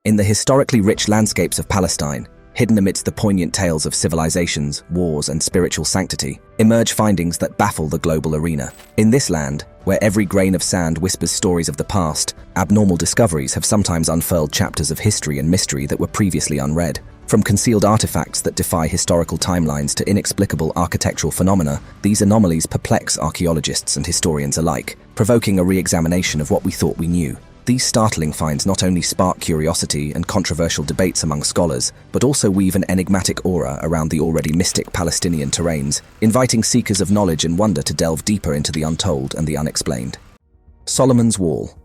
In the historically rich landscapes of Palestine, hidden amidst the poignant tales of civilizations, wars, and spiritual sanctity, emerge findings that baffle the global arena. In this land, where every grain of sand whispers stories of the past, abnormal discoveries have sometimes unfurled chapters of history and mystery that were previously unread. From concealed artifacts that defy historical timelines to inexplicable architectural phenomena, these anomalies perplex archaeologists and historians alike, provoking a re-examination of what we thought we knew. These startling finds not only spark curiosity and controversial debates among scholars, but also weave an enigmatic aura around the already mystic Palestinian terrains, inviting seekers of knowledge and wonder to delve deeper into the untold and the unexplained. Solomon's Wall.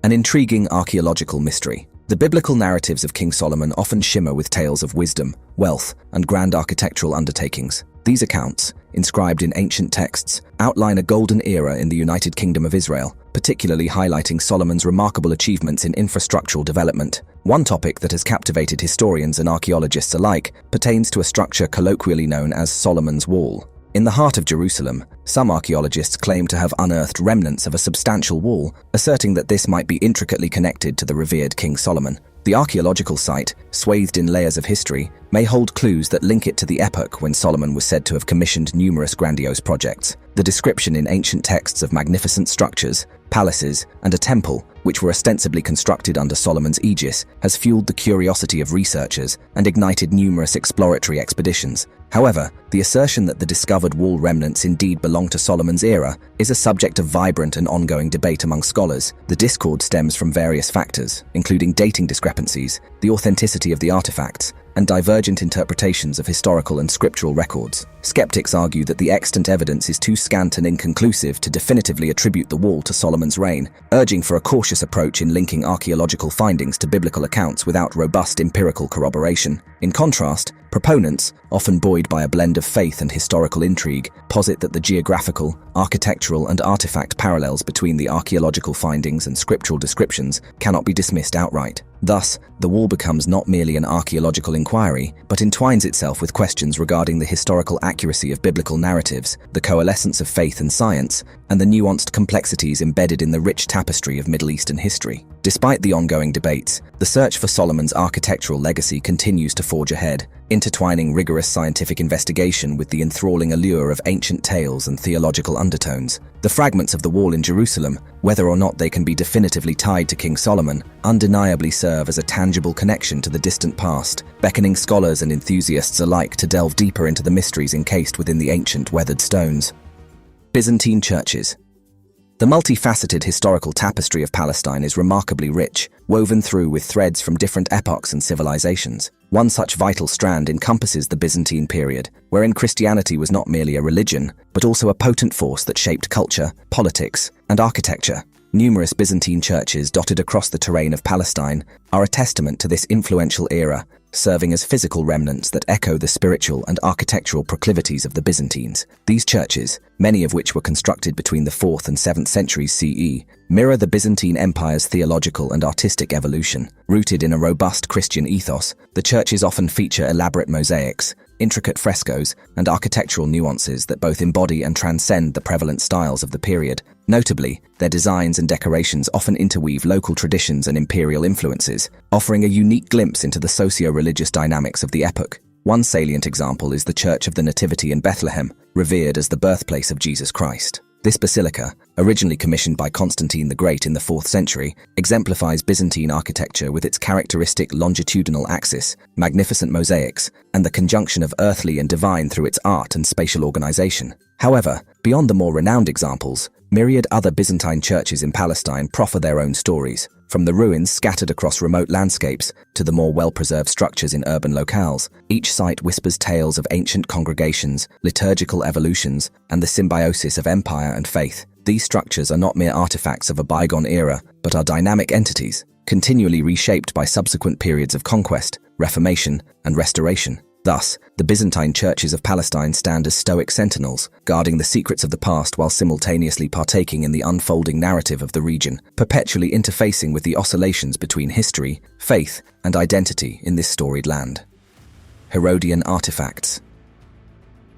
An intriguing archaeological mystery. The biblical narratives of King Solomon often shimmer with tales of wisdom, wealth, and grand architectural undertakings. These accounts, inscribed in ancient texts, outline a golden era in the United Kingdom of Israel, particularly highlighting Solomon's remarkable achievements in infrastructural development. One topic that has captivated historians and archaeologists alike pertains to a structure colloquially known as Solomon's Wall. In the heart of Jerusalem, some archaeologists claim to have unearthed remnants of a substantial wall, asserting that this might be intricately connected to the revered King Solomon. The archaeological site, swathed in layers of history, may hold clues that link it to the epoch when Solomon was said to have commissioned numerous grandiose projects. The description in ancient texts of magnificent structures, palaces, and a temple, which were ostensibly constructed under Solomon's aegis, has fueled the curiosity of researchers and ignited numerous exploratory expeditions. However, the assertion that the discovered wall remnants indeed belong to Solomon's era is a subject of vibrant and ongoing debate among scholars. The discord stems from various factors, including dating discrepancies, the authenticity of the artifacts, and divergent interpretations of historical and scriptural records. Skeptics argue that the extant evidence is too scant and inconclusive to definitively attribute the wall to Solomon's reign, urging for a cautious approach in linking archaeological findings to biblical accounts without robust empirical corroboration. In contrast, proponents, often buoyed by a blend of faith and historical intrigue, posit that the geographical, architectural, and artifact parallels between the archaeological findings and scriptural descriptions cannot be dismissed outright. Thus, the wall becomes not merely an archaeological inquiry, but entwines itself with questions regarding the historical accuracy of biblical narratives, the coalescence of faith and science, and the nuanced complexities embedded in the rich tapestry of Middle Eastern history. Despite the ongoing debates, the search for Solomon's architectural legacy continues to forge ahead, intertwining rigorous scientific investigation with the enthralling allure of ancient tales and theological undertones. The fragments of the wall in Jerusalem, whether or not they can be definitively tied to King Solomon, undeniably serve as a tangible connection to the distant past, beckoning scholars and enthusiasts alike to delve deeper into the mysteries encased within the ancient weathered stones. Byzantine churches. The multifaceted historical tapestry of Palestine is remarkably rich, woven through with threads from different epochs and civilizations. One such vital strand encompasses the Byzantine period, wherein Christianity was not merely a religion, but also a potent force that shaped culture, politics, and architecture. Numerous Byzantine churches dotted across the terrain of Palestine are a testament to this influential era, serving as physical remnants that echo the spiritual and architectural proclivities of the Byzantines. These churches, many of which were constructed between the 4th and 7th centuries CE, mirror the Byzantine Empire's theological and artistic evolution. Rooted in a robust Christian ethos, the churches often feature elaborate mosaics, intricate frescoes, and architectural nuances that both embody and transcend the prevalent styles of the period. Notably, their designs and decorations often interweave local traditions and imperial influences, offering a unique glimpse into the socio-religious dynamics of the epoch. One salient example is the Church of the Nativity in Bethlehem, revered as the birthplace of Jesus Christ. This basilica, originally commissioned by Constantine the Great in the 4th century, exemplifies Byzantine architecture with its characteristic longitudinal axis, magnificent mosaics, and the conjunction of earthly and divine through its art and spatial organization. However, beyond the more renowned examples, myriad other Byzantine churches in Palestine proffer their own stories, from the ruins scattered across remote landscapes to the more well-preserved structures in urban locales. Each site whispers tales of ancient congregations, liturgical evolutions, and the symbiosis of empire and faith. These structures are not mere artifacts of a bygone era, but are dynamic entities, continually reshaped by subsequent periods of conquest, reformation, and restoration. Thus, the Byzantine churches of Palestine stand as stoic sentinels, guarding the secrets of the past while simultaneously partaking in the unfolding narrative of the region, perpetually interfacing with the oscillations between history, faith, and identity in this storied land. Herodian artifacts.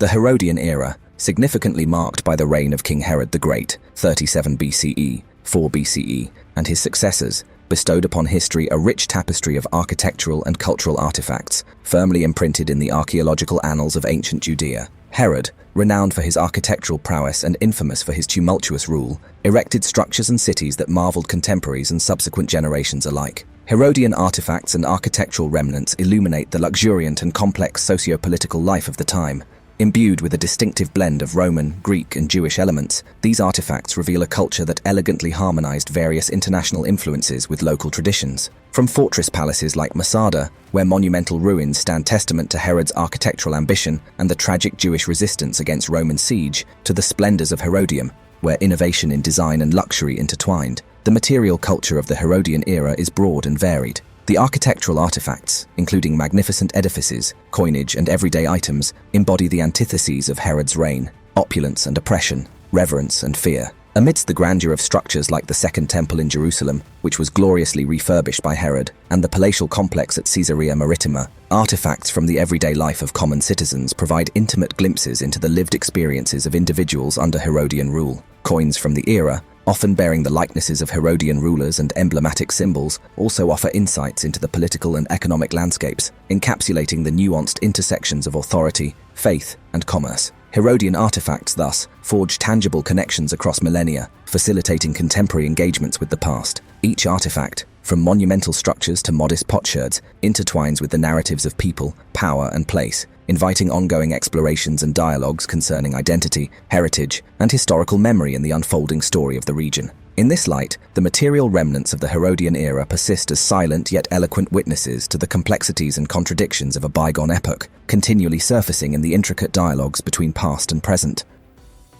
The Herodian era, significantly marked by the reign of King Herod the Great, 37 BCE, 4 BCE, and his successors, bestowed upon history a rich tapestry of architectural and cultural artifacts, firmly imprinted in the archaeological annals of ancient Judea. Herod, renowned for his architectural prowess and infamous for his tumultuous rule, erected structures and cities that marveled contemporaries and subsequent generations alike. Herodian artifacts and architectural remnants illuminate the luxuriant and complex socio-political life of the time. Imbued with a distinctive blend of Roman, Greek, and Jewish elements, these artifacts reveal a culture that elegantly harmonized various international influences with local traditions. From fortress palaces like Masada, where monumental ruins stand testament to Herod's architectural ambition and the tragic Jewish resistance against Roman siege, to the splendors of Herodium, where innovation in design and luxury intertwined. The material culture of the Herodian era is broad and varied. The architectural artifacts, including magnificent edifices, coinage, and everyday items, embody the antitheses of Herod's reign: opulence and oppression, reverence and fear. Amidst the grandeur of structures like the Second Temple in Jerusalem, which was gloriously refurbished by Herod, and the palatial complex at Caesarea Maritima, artifacts from the everyday life of common citizens provide intimate glimpses into the lived experiences of individuals under Herodian rule. Coins from the era, often bearing the likenesses of Herodian rulers and emblematic symbols, also offer insights into the political and economic landscapes, encapsulating the nuanced intersections of authority, faith, and commerce. Herodian artifacts, thus, forge tangible connections across millennia, facilitating contemporary engagements with the past. Each artifact, from monumental structures to modest potsherds, intertwines with the narratives of people, power, and place, inviting ongoing explorations and dialogues concerning identity, heritage, and historical memory in the unfolding story of the region. In this light, the material remnants of the Herodian era persist as silent yet eloquent witnesses to the complexities and contradictions of a bygone epoch, continually surfacing in the intricate dialogues between past and present.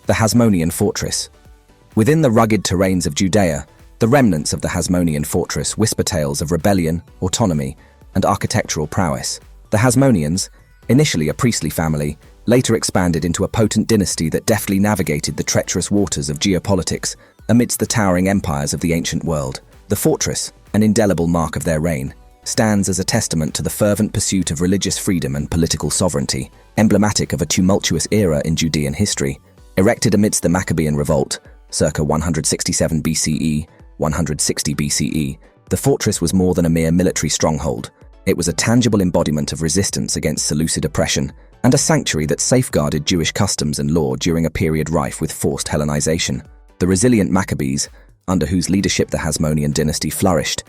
The Hasmonean Fortress. Within the rugged terrains of Judea, the remnants of the Hasmonean fortress whisper tales of rebellion, autonomy, and architectural prowess. The Hasmoneans, initially a priestly family, later expanded into a potent dynasty that deftly navigated the treacherous waters of geopolitics amidst the towering empires of the ancient world. The fortress, an indelible mark of their reign, stands as a testament to the fervent pursuit of religious freedom and political sovereignty, emblematic of a tumultuous era in Judean history. Erected amidst the Maccabean revolt, circa 167 BCE, 160 BCE, the fortress was more than a mere military stronghold. It was a tangible embodiment of resistance against Seleucid oppression, and a sanctuary that safeguarded Jewish customs and law during a period rife with forced Hellenization. The resilient Maccabees, under whose leadership the Hasmonean dynasty flourished,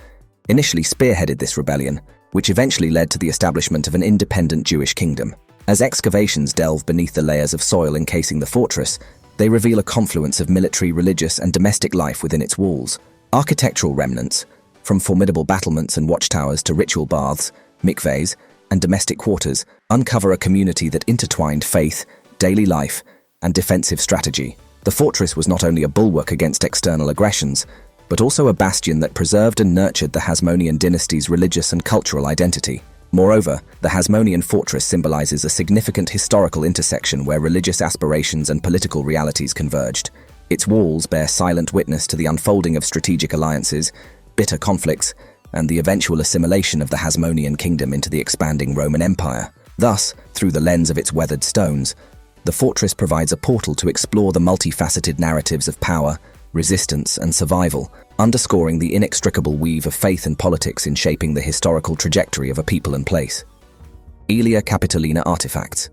initially spearheaded this rebellion, which eventually led to the establishment of an independent Jewish kingdom. As excavations delve beneath the layers of soil encasing the fortress, they reveal a confluence of military, religious, and domestic life within its walls. Architectural remnants, from formidable battlements and watchtowers to ritual baths, mikvehs, and domestic quarters, uncover a community that intertwined faith, daily life, and defensive strategy. The fortress was not only a bulwark against external aggressions, but also a bastion that preserved and nurtured the Hasmonean dynasty's religious and cultural identity. Moreover, the Hasmonean fortress symbolizes a significant historical intersection where religious aspirations and political realities converged. Its walls bear silent witness to the unfolding of strategic alliances, bitter conflicts, and the eventual assimilation of the Hasmonean kingdom into the expanding Roman Empire. Thus, through the lens of its weathered stones, the fortress provides a portal to explore the multifaceted narratives of power, resistance, and survival, underscoring the inextricable weave of faith and politics in shaping the historical trajectory of a people and place. Aelia Capitolina Artifacts.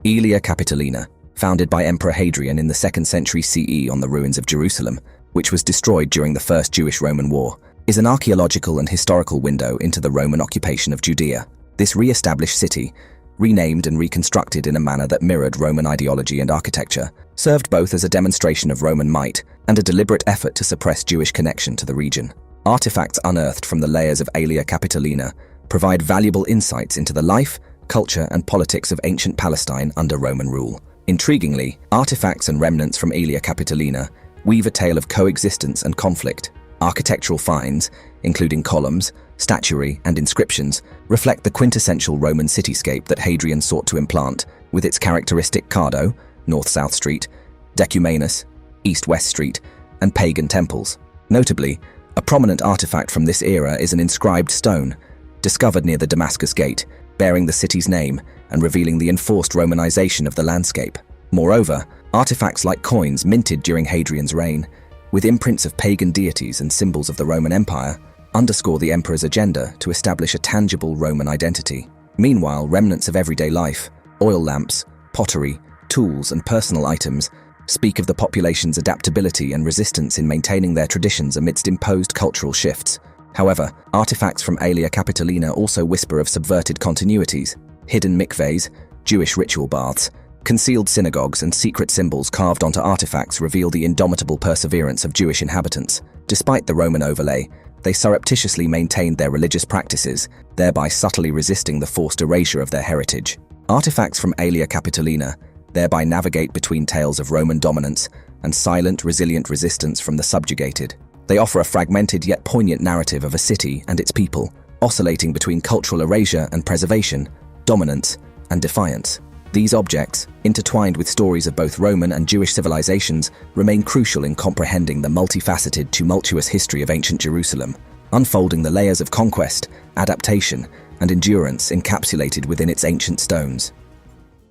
Aelia Capitolina, founded by Emperor Hadrian in the 2nd century CE on the ruins of Jerusalem, which was destroyed during the First Jewish-Roman War, is an archaeological and historical window into the Roman occupation of Judea. This re-established city, renamed and reconstructed in a manner that mirrored Roman ideology and architecture, served both as a demonstration of Roman might and a deliberate effort to suppress Jewish connection to the region. Artifacts unearthed from the layers of Aelia Capitolina provide valuable insights into the life, culture, and politics of ancient Palestine under Roman rule. Intriguingly, artifacts and remnants from Aelia Capitolina weave a tale of coexistence and conflict. Architectural finds, including columns, statuary, and inscriptions, reflect the quintessential Roman cityscape that Hadrian sought to implant, with its characteristic Cardo, North-South Street, Decumanus, East-West Street, and pagan temples. Notably, a prominent artifact from this era is an inscribed stone, discovered near the Damascus Gate, bearing the city's name and revealing the enforced Romanization of the landscape. Moreover, artifacts like coins minted during Hadrian's reign, with imprints of pagan deities and symbols of the Roman Empire, underscore the emperor's agenda to establish a tangible Roman identity. Meanwhile, remnants of everyday life, oil lamps, pottery, tools, and personal items speak of the population's adaptability and resistance in maintaining their traditions amidst imposed cultural shifts. However, artifacts from Aelia Capitolina also whisper of subverted continuities: hidden mikvehs, Jewish ritual baths, concealed synagogues, and secret symbols carved onto artifacts reveal the indomitable perseverance of Jewish inhabitants. Despite the Roman overlay, they surreptitiously maintained their religious practices, thereby subtly resisting the forced erasure of their heritage. Artifacts from Aelia Capitolina thereby navigate between tales of Roman dominance and silent, resilient resistance from the subjugated. They offer a fragmented yet poignant narrative of a city and its people, oscillating between cultural erasure and preservation, dominance and defiance. These objects, intertwined with stories of both Roman and Jewish civilizations, remain crucial in comprehending the multifaceted, tumultuous history of ancient Jerusalem, unfolding the layers of conquest, adaptation, and endurance encapsulated within its ancient stones.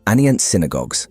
Ancient synagogues.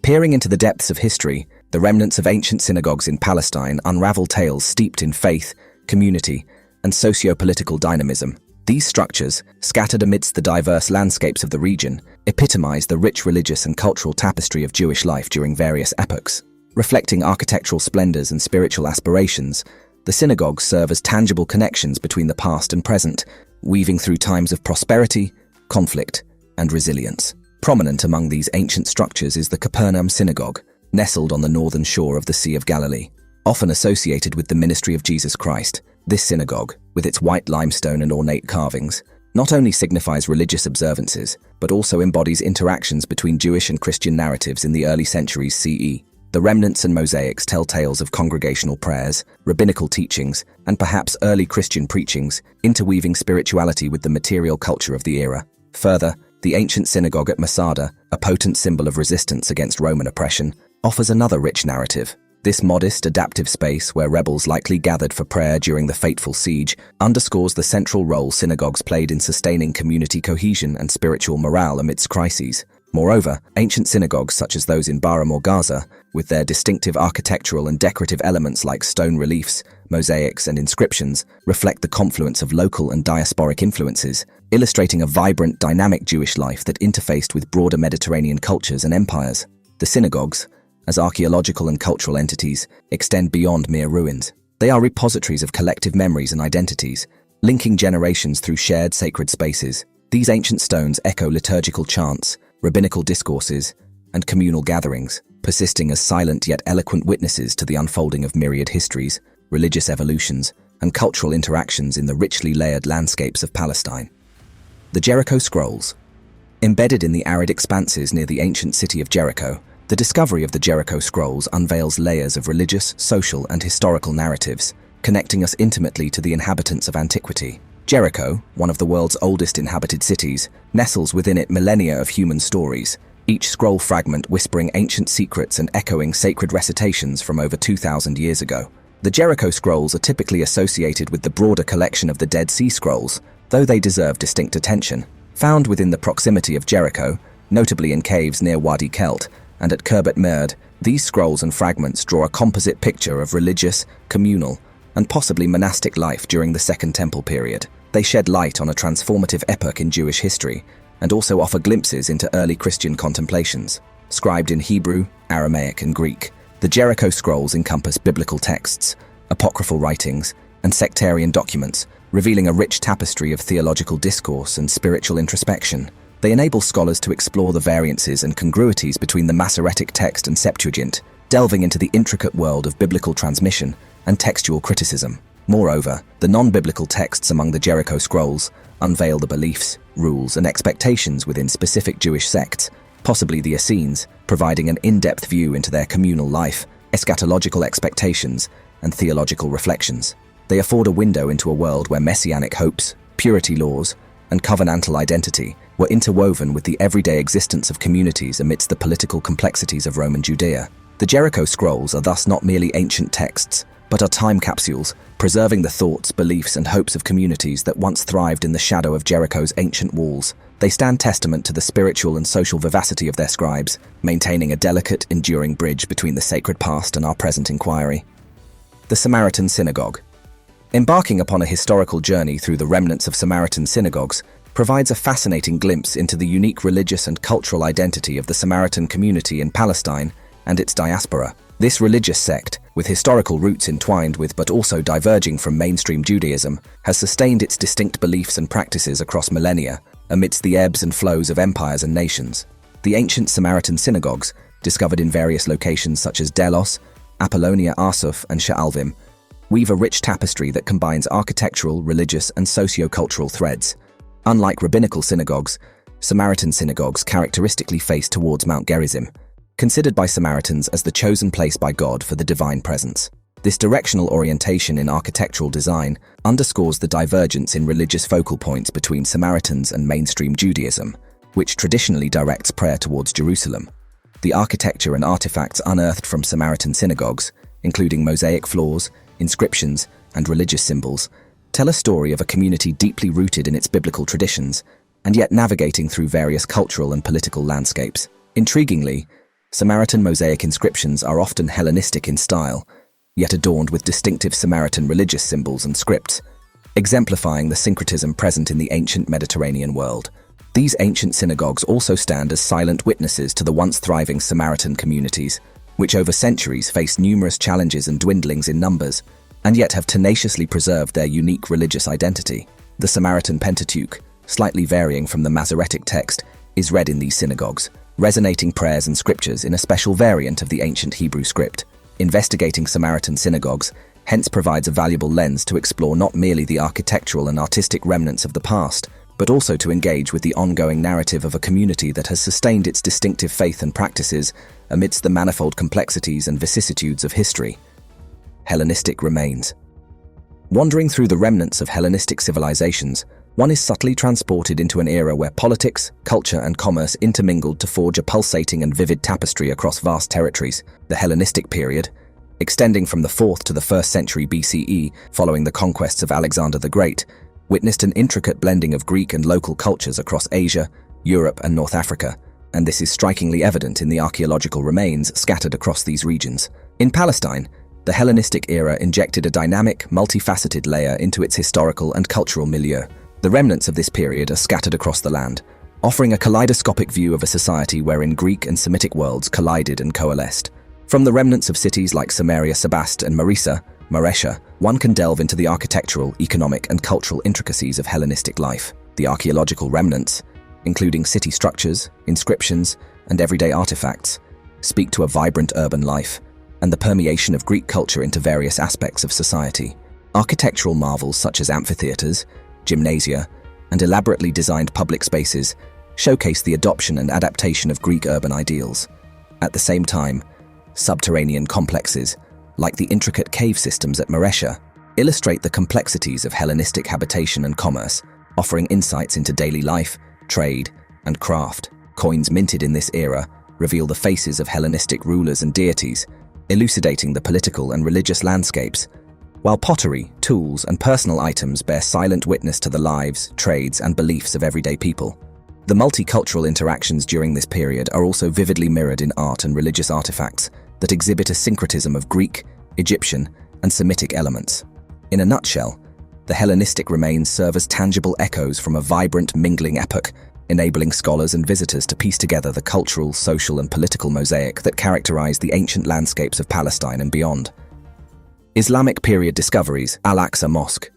Peering into the depths of history, the remnants of ancient synagogues in Palestine unravel tales steeped in faith, community, and socio-political dynamism. These structures, scattered amidst the diverse landscapes of the region, epitomize the rich religious and cultural tapestry of Jewish life during various epochs. Reflecting architectural splendors and spiritual aspirations, the synagogues serve as tangible connections between the past and present, weaving through times of prosperity, conflict, and resilience. Prominent among these ancient structures is the Capernaum Synagogue, nestled on the northern shore of the Sea of Galilee. Often associated with the ministry of Jesus Christ, this synagogue, with its white limestone and ornate carvings, not only signifies religious observances, but also embodies interactions between Jewish and Christian narratives in the early centuries CE. The remnants and mosaics tell tales of congregational prayers, rabbinical teachings, and perhaps early Christian preachings, interweaving spirituality with the material culture of the era. Further, the ancient synagogue at Masada, a potent symbol of resistance against Roman oppression, offers another rich narrative. This modest, adaptive space, where rebels likely gathered for prayer during the fateful siege, underscores the central role synagogues played in sustaining community cohesion and spiritual morale amidst crises. Moreover, ancient synagogues such as those in Bahram or Gaza, with their distinctive architectural and decorative elements like stone reliefs, mosaics, and inscriptions, reflect the confluence of local and diasporic influences, illustrating a vibrant, dynamic Jewish life that interfaced with broader Mediterranean cultures and empires. The synagogues, as archaeological and cultural entities, extend beyond mere ruins. They are repositories of collective memories and identities, linking generations through shared sacred spaces. These ancient stones echo liturgical chants, rabbinical discourses, and communal gatherings, persisting as silent yet eloquent witnesses to the unfolding of myriad histories, religious evolutions, and cultural interactions in the richly layered landscapes of Palestine. The Jericho Scrolls. Embedded in the arid expanses near the ancient city of Jericho, the discovery of the Jericho Scrolls unveils layers of religious, social, and historical narratives, connecting us intimately to the inhabitants of antiquity. Jericho, one of the world's oldest inhabited cities, nestles within it millennia of human stories, each scroll fragment whispering ancient secrets and echoing sacred recitations from over 2,000 years ago. The Jericho Scrolls are typically associated with the broader collection of the Dead Sea Scrolls, though they deserve distinct attention. Found within the proximity of Jericho, notably in caves near Wadi Kelt and at Khirbet Merd, these scrolls and fragments draw a composite picture of religious, communal, and possibly monastic life during the Second Temple period. They shed light on a transformative epoch in Jewish history and also offer glimpses into early Christian contemplations. Scribed in Hebrew, Aramaic, and Greek, the Jericho Scrolls encompass biblical texts, apocryphal writings, and sectarian documents, revealing a rich tapestry of theological discourse and spiritual introspection. They enable scholars to explore the variances and congruities between the Masoretic text and Septuagint, delving into the intricate world of biblical transmission and textual criticism. Moreover, the non-biblical texts among the Jericho Scrolls unveil the beliefs, rules, and expectations within specific Jewish sects, possibly the Essenes, providing an in-depth view into their communal life, eschatological expectations, and theological reflections. They afford a window into a world where messianic hopes, purity laws, and covenantal identity were interwoven with the everyday existence of communities amidst the political complexities of Roman Judea. The Jericho Scrolls are thus not merely ancient texts, but are time capsules, preserving the thoughts, beliefs, and hopes of communities that once thrived in the shadow of Jericho's ancient walls. They stand testament to the spiritual and social vivacity of their scribes, maintaining a delicate, enduring bridge between the sacred past and our present inquiry. The Samaritan Synagogue. Embarking upon a historical journey through the remnants of Samaritan synagogues provides a fascinating glimpse into the unique religious and cultural identity of the Samaritan community in Palestine and its diaspora. This religious sect, with historical roots entwined with but also diverging from mainstream Judaism, has sustained its distinct beliefs and practices across millennia, amidst the ebbs and flows of empires and nations. The ancient Samaritan synagogues, discovered in various locations such as Delos, Apollonia Arsuf, and Sha'alvim, weave a rich tapestry that combines architectural, religious, and socio-cultural threads. Unlike rabbinical synagogues, Samaritan synagogues characteristically face towards Mount Gerizim, considered by Samaritans as the chosen place by God for the divine presence. This directional orientation in architectural design underscores the divergence in religious focal points between Samaritans and mainstream Judaism, which traditionally directs prayer towards Jerusalem. The architecture and artifacts unearthed from Samaritan synagogues, including mosaic floors, inscriptions, and religious symbols, tell a story of a community deeply rooted in its biblical traditions, and yet navigating through various cultural and political landscapes. Intriguingly, Samaritan mosaic inscriptions are often Hellenistic in style, yet adorned with distinctive Samaritan religious symbols and scripts, exemplifying the syncretism present in the ancient Mediterranean world. These ancient synagogues also stand as silent witnesses to the once thriving Samaritan communities, which over centuries faced numerous challenges and dwindlings in numbers, and yet have tenaciously preserved their unique religious identity. The Samaritan Pentateuch, slightly varying from the Masoretic text, is read in these synagogues, resonating prayers and scriptures in a special variant of the ancient Hebrew script. Investigating Samaritan synagogues hence provides a valuable lens to explore not merely the architectural and artistic remnants of the past, but also to engage with the ongoing narrative of a community that has sustained its distinctive faith and practices amidst the manifold complexities and vicissitudes of history. Hellenistic remains. Wandering through the remnants of Hellenistic civilizations, one is subtly transported into an era where politics, culture, and commerce intermingled to forge a pulsating and vivid tapestry across vast territories. The Hellenistic period, extending from the 4th to the 1st century BCE following the conquests of Alexander the Great, witnessed an intricate blending of Greek and local cultures across Asia, Europe, and North Africa, and this is strikingly evident in the archaeological remains scattered across these regions. In Palestine, the Hellenistic era injected a dynamic, multifaceted layer into its historical and cultural milieu. The remnants of this period are scattered across the land, offering a kaleidoscopic view of a society wherein Greek and Semitic worlds collided and coalesced. From the remnants of cities like Samaria, Sebast, and Maresha, one can delve into the architectural, economic, and cultural intricacies of Hellenistic life. The archaeological remnants, including city structures, inscriptions, and everyday artifacts, speak to a vibrant urban life and the permeation of Greek culture into various aspects of society. Architectural marvels such as amphitheaters, gymnasia, and elaborately designed public spaces showcase the adoption and adaptation of Greek urban ideals. At the same time, subterranean complexes, like the intricate cave systems at Maresha, illustrate the complexities of Hellenistic habitation and commerce, offering insights into daily life, trade, and craft. Coins minted in this era reveal the faces of Hellenistic rulers and deities, elucidating the political and religious landscapes, while pottery, tools, and personal items bear silent witness to the lives, trades, and beliefs of everyday people. The multicultural interactions during this period are also vividly mirrored in art and religious artifacts that exhibit a syncretism of Greek, Egyptian, and Semitic elements. In a nutshell, the Hellenistic remains serve as tangible echoes from a vibrant, mingling epoch, enabling scholars and visitors to piece together the cultural, social, and political mosaic that characterized the ancient landscapes of Palestine and beyond. Islamic period discoveries. Al-Aqsa Mosque.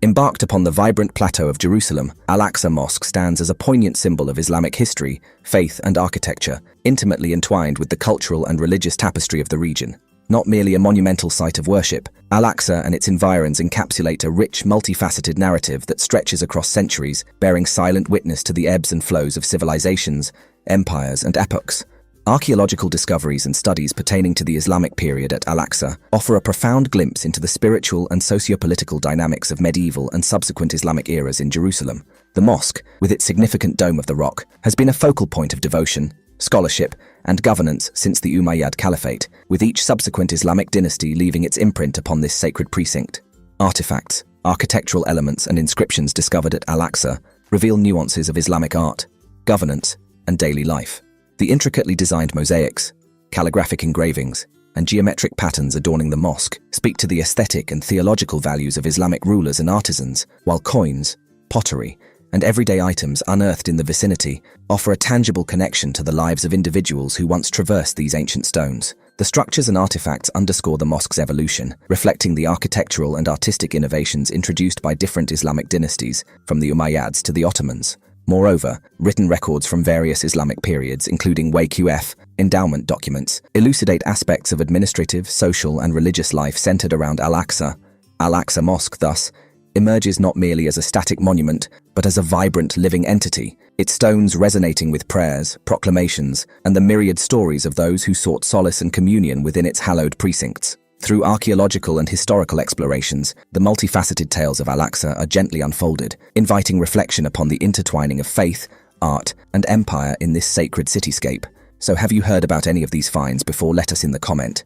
Embarked upon the vibrant plateau of Jerusalem, Al-Aqsa Mosque stands as a poignant symbol of Islamic history, faith, and architecture, intimately entwined with the cultural and religious tapestry of the region. Not merely a monumental site of worship, Al-Aqsa and its environs encapsulate a rich, multifaceted narrative that stretches across centuries, bearing silent witness to the ebbs and flows of civilizations, empires, and epochs. Archaeological discoveries and studies pertaining to the Islamic period at Al-Aqsa offer a profound glimpse into the spiritual and socio-political dynamics of medieval and subsequent Islamic eras in Jerusalem. The mosque, with its significant Dome of the Rock, has been a focal point of devotion, scholarship, and governance since the Umayyad Caliphate, with each subsequent Islamic dynasty leaving its imprint upon this sacred precinct. Artifacts, architectural elements, and inscriptions discovered at Al-Aqsa reveal nuances of Islamic art, governance, and daily life. The intricately designed mosaics, calligraphic engravings, and geometric patterns adorning the mosque speak to the aesthetic and theological values of Islamic rulers and artisans, while coins, pottery, and everyday items unearthed in the vicinity offer a tangible connection to the lives of individuals who once traversed these ancient stones. The structures and artifacts underscore the mosque's evolution, reflecting the architectural and artistic innovations introduced by different Islamic dynasties, from the Umayyads to the Ottomans. Moreover, written records from various Islamic periods, including Waqf, endowment documents, elucidate aspects of administrative, social, and religious life centered around Al-Aqsa. Al-Aqsa Mosque, thus, emerges not merely as a static monument, but as a vibrant, living entity, its stones resonating with prayers, proclamations, and the myriad stories of those who sought solace and communion within its hallowed precincts. Through archaeological and historical explorations, the multifaceted tales of Al-Aqsa are gently unfolded, inviting reflection upon the intertwining of faith, art, and empire in this sacred cityscape. So have you heard about any of these finds before? Let us in the comment.